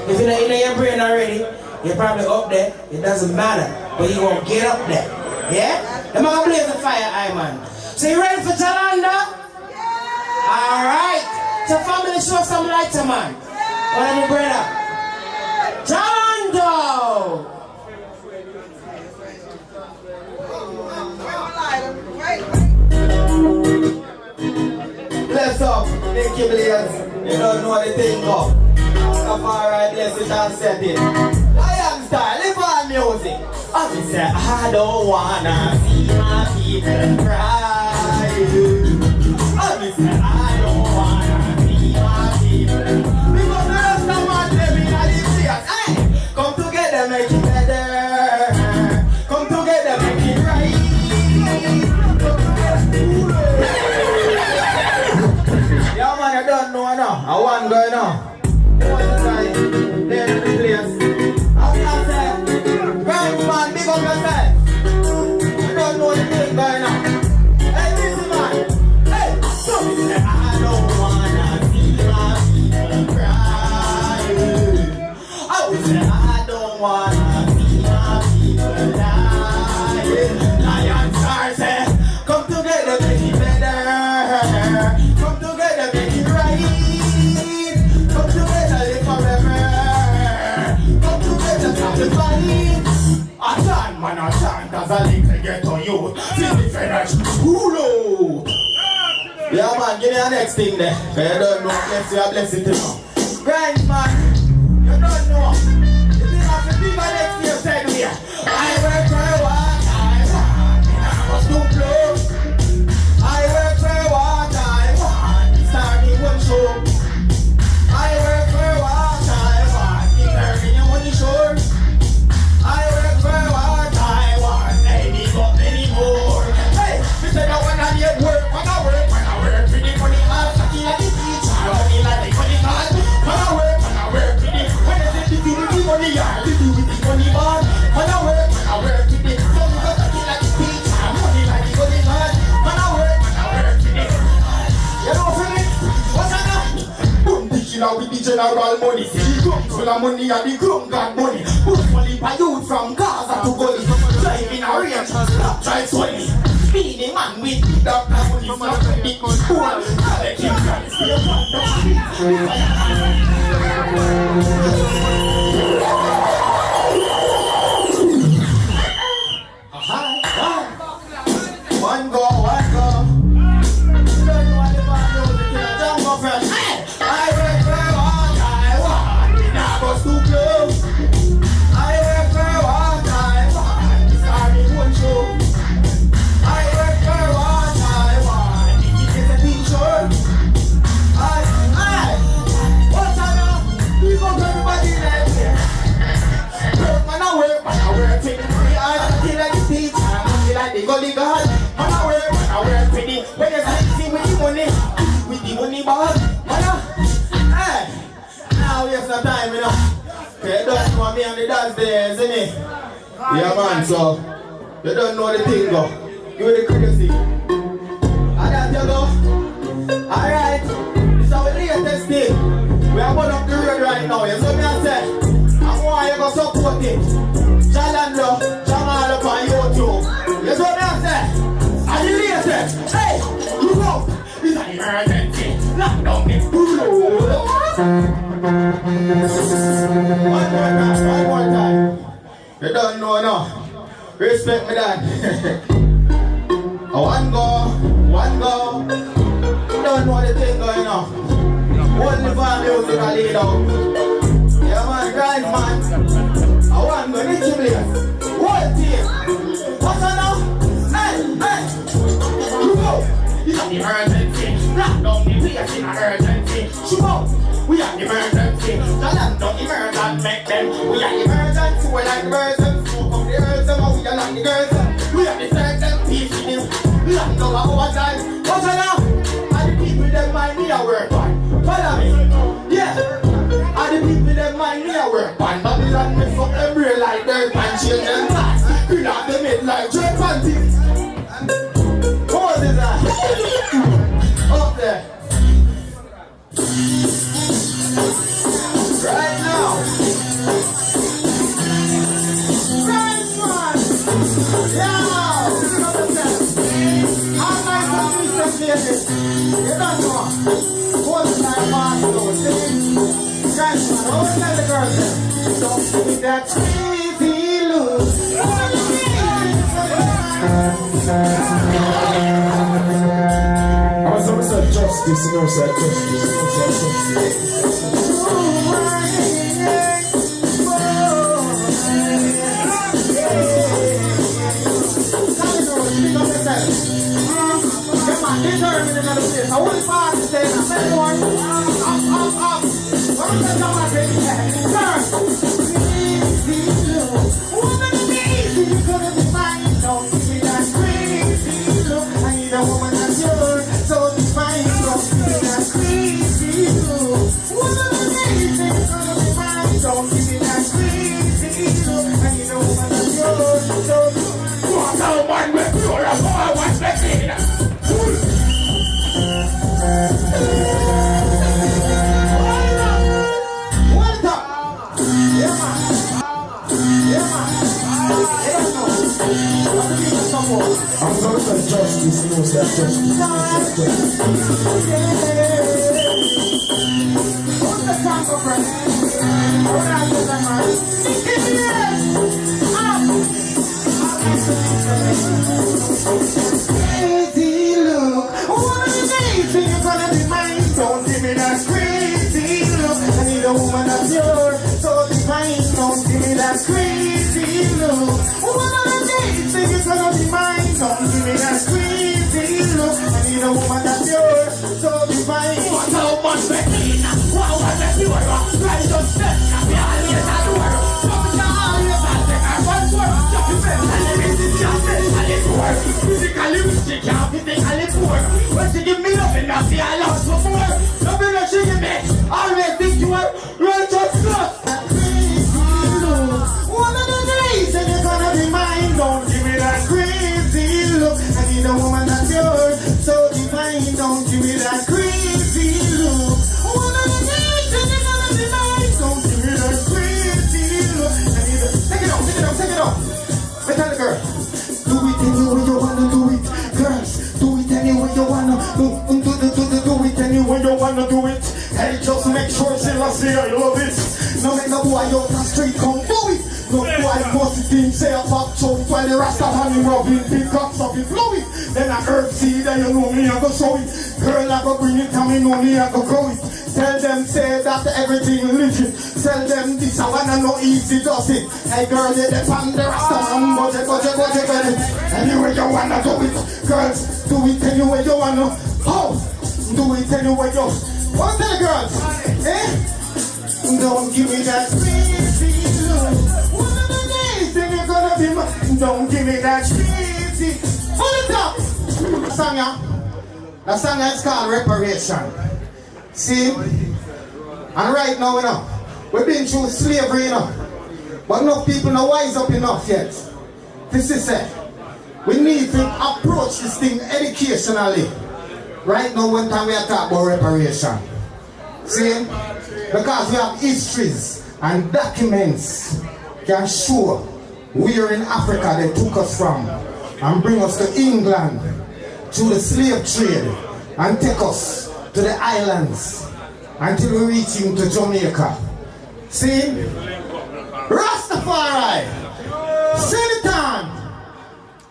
If you're not in your brain already, you're probably up there. It doesn't matter, but you won't get up there. Yeah? I'm gonna blaze the fire, aye man. So you ready for Jah Lando? Yeah. All right. So family, show some light, man. What up, brother? Jah Lando. Bless up, thank you, Blaze. You don't know the thing go. Alright, bless it and set it. I am style, live on music. I say, I don't wanna see my people cry. I say, I don't wanna see my people. Because the rest of my living are the tears. Hey, come together, make it better. Come together, make it right. Yeah, man, I don't know now. I want to go now. One time, there in the place. How can I say? Right, man, big up yourself. I don't know the thing going on. Hey, listen, man. Hey, so me say, I don't wanna see my people cry. I would say, I don't wanna see my people die. Lion Star say, come together, make it better. Come together, make it right. Come together, live forever. Come together, stop the fight. I chant, man, I chant as a little ghetto youth. See the finish, Hulu. Yeah, man, give me the next thing there. You don't know, bless you, bless it now. Grind, man, you don't know. You think I have to be my next year, said we. I work for what I want, and I must do close. I work for what I want, starting one show. I work for what I want, determine your money sure. I work for what I want, maybe got many more. Hey, me say that when I need work, when I work for the money, I'm talking like the teacher, money like the money man. When I work for the, when I say the money yard, the money man. When I work for the, so me go talking like the teacher, money like the money man. When I work for the, you know for me, what's that now? Boom, digital with the general money. The ground full of money and the ground got money. Put money by youth from Gaza to Gully. Driving a range, stop drive Sony. Speeding man with the doctor money. Stop the big school. College in Paris, be a part of one go, one go. You don't know what the man knows, you can't jump up fresh. I work for what I want, it now goes too close. I work for what I want, it's starting one show. I work for what I want, it is a picture. What's that now? People to everybody like me. Work, man, I work with the money. I feel like the teacher, I feel like the gully god. Man, I work with the, when you see with the money bag. Man, hey, now we have some time, you know. Okay, don't want me on the dance there, isn't it? Yeah, man, so, you don't know the thing, go. Give it the courtesy. And that you go. Alright, this is our latest thing. We are going up the road right now, you see me I say? I want you to support it. Jah Lando, Jah Lando on YouTube. You see me I say? Are you latest? Hey, you go. It's an emergency. Lock down the road. One more time. You don't know now. Respect me, Dad. One go. You don't know the thing going on. Only for music I lead out. Yeah, man, grind, man. I want to reach you, please. One team. What's that now? Hey. You go. It's an emergency. Lock down the place in an urgency. Shoot out. We are emergency. Jah Lando emergency. Make them. We are emergency. We like the birds and smoke up the earth. We are like the girls. We are the certain people. We are the overtime. What's that now? And the people that mind me a work on. Follow me. Yeah. And the people that mind me a work on. Babylon me fuck them real like dirt and change them fast. We not them made like drip panties. What is that? Up there. Right now. don't know. What's the time pass though? Guys, man, always tell the girls them. Don't give me that crazy look. I was almost said justice, you know, said justice. Determined in another place. I wouldn't pass the stage. I said, boy, up. What was that number thing? Turn. One of the days you're gonna be mine. Don't give me that crazy look. I need a woman that's yours, so divine. Don't give me that crazy look. One of the days you're gonna be mine. Don't give me that crazy look. I need a woman that's yours, so divine. What a one with pure of all what's missing. I'm gonna say justice, you know, say justice. What's the song for friend? What did I do that, man? Crazy look. One of the days when you're gonna be mine. Don't give me that crazy look. I need a woman that's yours, so divine. Don't give me that crazy look. One of the days when you're gonna be mine. Don't give me that crazy look. I need a woman that's yours, so divine. What a woman between. Wow, what a pure. Right just step. Be always at the world. Come to always at the one word. Just you best. And the rest is just best. And it's work. Physically rich, she can't physically poor. When she give me loving, I feel I lost for more. Loving that she give me. Always think you are righteous plus. One of the days and you're gonna be mine. Don't give me that crazy look. I need a woman that's yours, so divine. Don't give me that crazy look. One of the days and you're gonna be mine. Don't give me that crazy look. I need a... Take it off. I tell the girl, do it any way you wanna do it. Girls, do it any way you wanna do it any way you wanna do it. Hey, just make sure she loves me, I love it. No make no boy out the street come do it. No boy bust it in, say a pop choke while the rasta honey rubbing big cups of it fluid. Then I herb seed and you know me I go show it. Girl I go bring it and me know me I go grow it. Tell them say that everything legit. Tell them this I wanna know easy does it. Hey girl you depend the rasta man budget. Anyway you wanna do it. Girls do it anyway you wanna. Oh, do it anyway you. What tell the girls? Eh? Don't give me that crazy look. One of the days then you're gonna be mine. Don't give me that crazy. Hold it up. The song is called Reparation. See? And right now, you know, we've been through slavery, you know. But enough people not wise up enough yet. This is it. We need to approach this thing educationally. Right now, one time we are talking about reparation. See? Because we have histories and documents can show where in Africa they took us from and bring us to England through the slave trade and take us to the islands until we reach into Jamaica. See? Rastafari! See the time!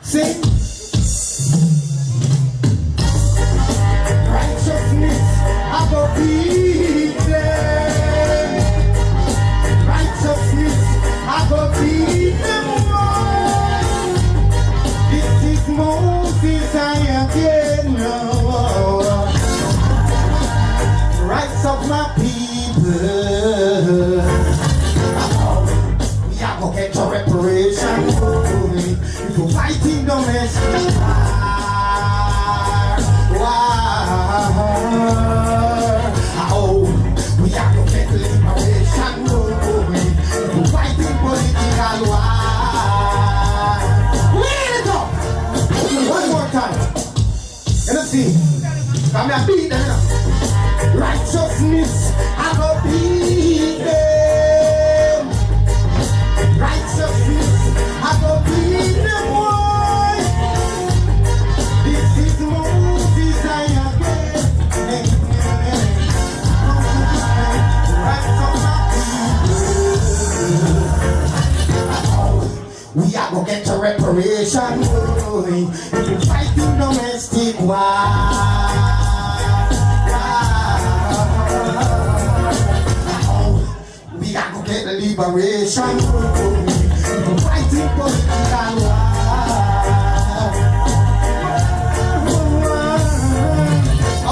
See? Righteousness, I go beat them. Righteousness, I go beat them all. This is Moses, I again know. Rights of my people. We are going to get a reparation for me. If you fight in domestic we have to get liberation movement. We're fighting political war. Let it go! One more time. You know, see? Come here, beat them now. Righteousness, I go beat them. Righteousness, I go beat them, boy. reparation. If you fighting domestic war. We are gonna get the liberation. We're fighting political war.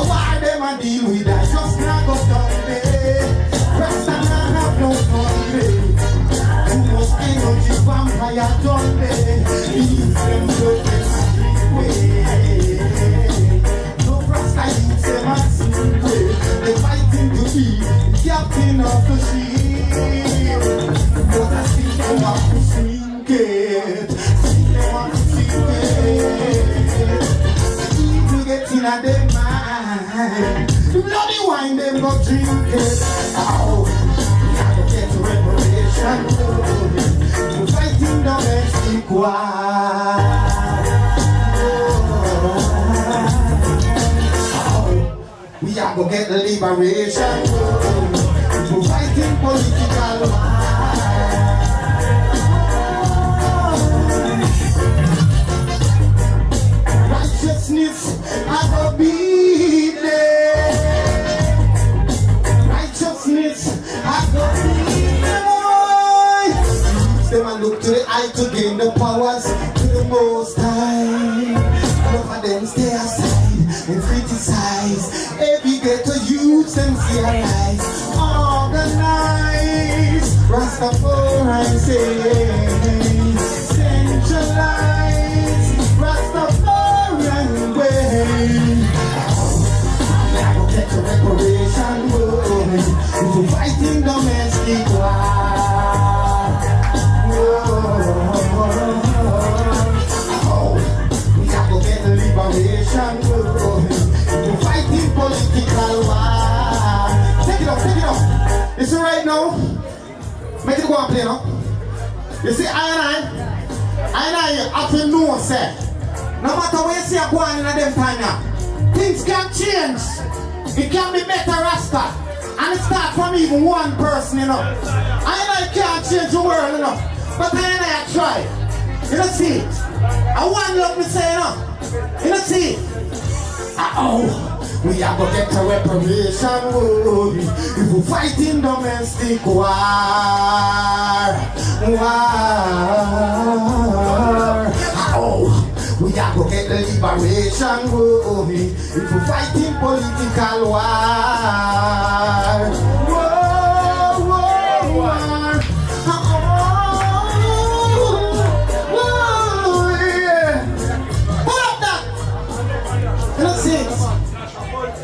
Why them a deal with that? Just not go down there. Rest and I have no fun there. Too much energy vampire done there. Leave them broken and way. No Rasta use them as way. They fighting to be captain of the ship. But I think they want to sink it. They want to sink it. People get in a their mind. The bloody wine them go drink it. Oh, we gotta get reparation. We're fighting domestic war. Oh, we are gonna get the liberation. We're fighting political war. Righteousness, I go be there. Righteousness, I go be there. Use them and look to the eye to gain the powers to the Most High. Enough of them stay aside and criticize. Every ghetto youth them see our lies. Organize, Rastafari say. Centralize, Rastafari way. I go get a reparation, if you fighting domestic war. We got to get a liberation, if you fighting political war. Take it up, take it up. You see right now, make it go and play now. You see I have to know, say, no matter where you see a go on in a them time now, things can change. It can be better, Rasta. And it starts from even one person, you know. I can't change the world, you know. But I try. You don't see it. I want love me say, you know. You don't see it. We are gonna get a reparation, if we fight in domestic war. We are gonna get the liberation, if we fight in political war. Pull up that. You don't see it.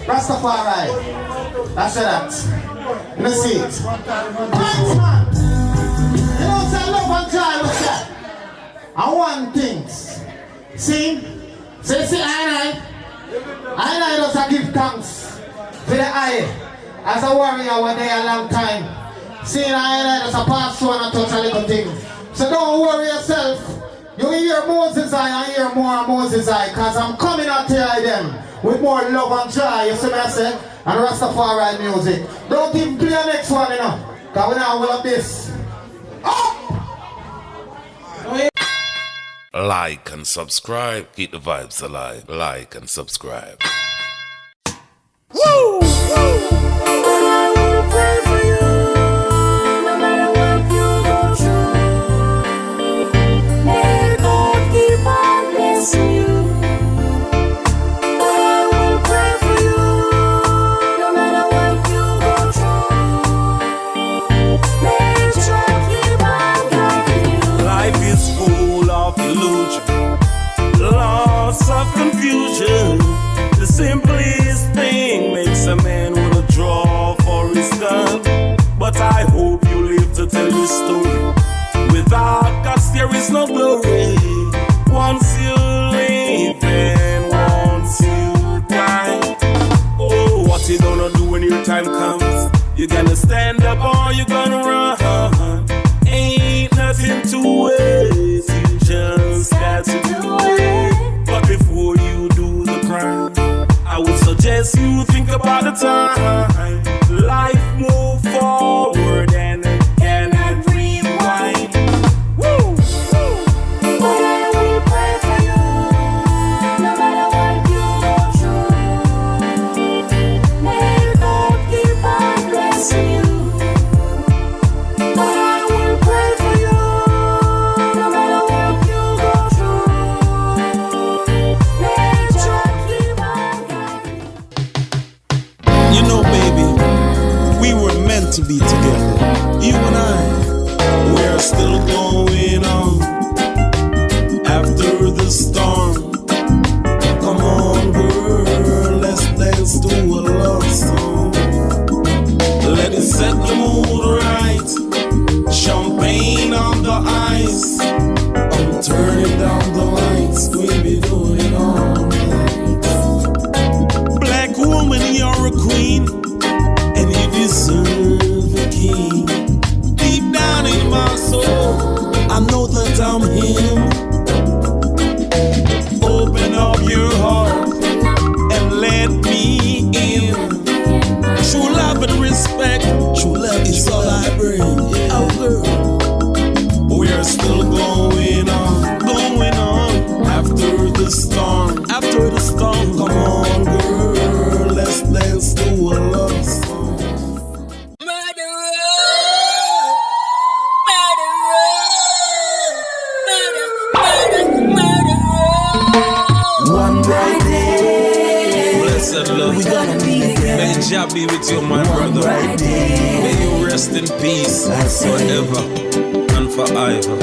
Rastafari. That's that. You don't see it. Right, man. You know say love and joy was that. I want things. See? See I just give thanks for the eye. As a warrior one day a long time. See I just a pass through and a touch a little thing. So don't worry yourself. You hear Moses I hear more Moses I, cause I'm coming out here them with more love and joy, you see me I say? And Rastafari music. Don't even play the next one, you know. Cause we now will have this. Up! Like and subscribe. Keep the vibes alive. Like and subscribe. Woo! I will pray for you, no matter what you go through. May God keep on blessing you. I will pray for you, no matter what you go through. May Jah keep on guiding you. Life is full of illusion, lots of confusion. The simplest thing makes a man wanna draw for his gun. But I hope you live to tell your story. Without guts there is no glory. Once you live and once you die. Oh, what you gonna do when your time comes? You gonna stand up or you gonna run? Ain't nothing to wait, you just got to do it. But before you do the crime, I would suggest my soul. I know that I'm him. Open up your heart and let me in. True love and respect, true love is all I bring. Oh girl, we're still going on after the storm. After the storm, come on girl, let's dance to a love song. One bright day, Blessed love, we gonna meet again. may Jah be with you, my One brother. bright day, May you rest in peace That's it. forever and forever.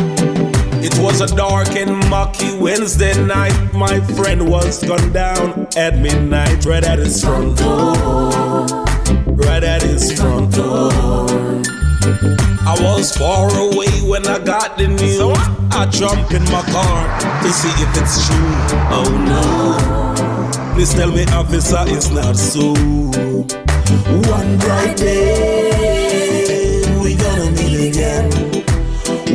It was a dark and mucky Wednesday night. My friend was gone down at midnight, right at his front door. Right at his front door. I was far away when I got the news. I jumped in my car to see if it's true. Oh no, please tell me, officer, it's not so. one bright day, we gonna meet again.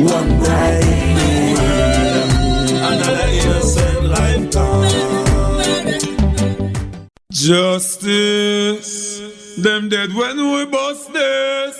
One bright day, Another innocent lifetime. Justice, them dead when we bust this.